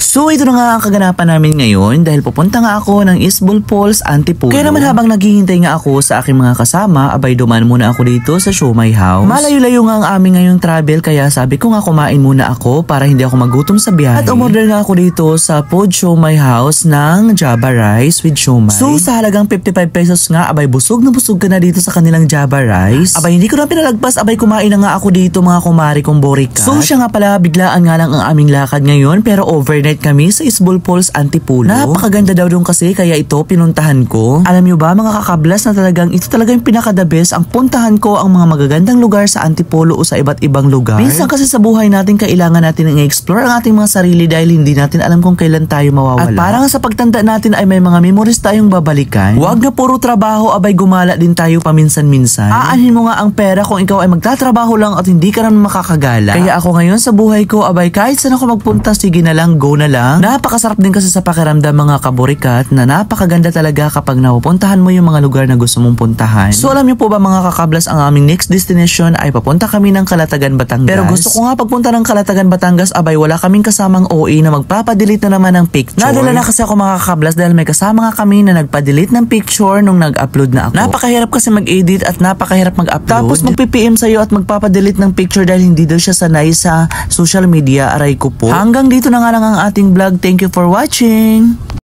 So ito na nga ang kaganapan namin ngayon dahil pupunta nga ako ng Isbol Falls, Antipolo. Kaya naman habang naghihintay nga ako sa aking mga kasama, abay dumaan muna ako dito sa Siomai House. Malayo-layo nga ang aming ngayong travel kaya sabi ko nga kumain muna ako para hindi ako magutom sa biyahe. At umorder nga ako dito sa Food Siomai House ng Java Rice with Siomai. So sa halagang 55 pesos nga, abay busog na busog ka na dito sa kanilang Java Rice. Abay hindi ko na pinalagpas, abay kumain na nga ako dito mga kumari kong borikat. So siya nga pala, biglaan nga lang ang aming lakad ngayon pero overnight kami sa Isbol Falls, Antipolo. Napakaganda daw doon kasi kaya ito pinuntahan ko. Alam nyo ba mga kakablas na talagang ito talaga yung pinaka-the best. Ang puntahan ko ang mga magagandang lugar sa Antipolo o sa iba't ibang lugar. Minsan kasi sa buhay natin kailangan natin i-explore ang ating mga sarili dahil hindi natin alam kung kailan tayo mawawala. At parang sa pagtanda natin ay may mga memories tayong babalikan. Huwag na puro trabaho, abay gumala din tayo paminsan-minsan. Aanhin mo nga ang pera kung ikaw ay magtatrabaho lang at hindi ka naman makakagala. Kaya ako ngayon sa buhay ko, abay kahit saan ako magpunta, sige na lang, go na lang. Napakasarap din kasi sa pakiramdam mga kaborikat na napakaganda talaga kapag napupuntahan mo yung mga lugar na gusto mong puntahan. So alam niyo po ba mga kakablas, ang aming next destination ay papunta kami ng Calatagan, Batangas. Pero gusto ko nga pagpunta ng Calatagan, Batangas, abay wala kaming kasamang OA na magpapadelete na naman ng picture. Nadala na kasi ako mga kakablas dahil may kasama nga kami na nagpadelete ng picture nung nag-upload na ako. Napakahirap kasi mag-edit at napakahirap mag-upload. Tapos magpi-PM sa'yo at magpapadelete ng picture dahil hindi daw siya sanay sa social media. Aray ko po. Hanggang dito na nga lang ang ating vlog. Thank you for watching!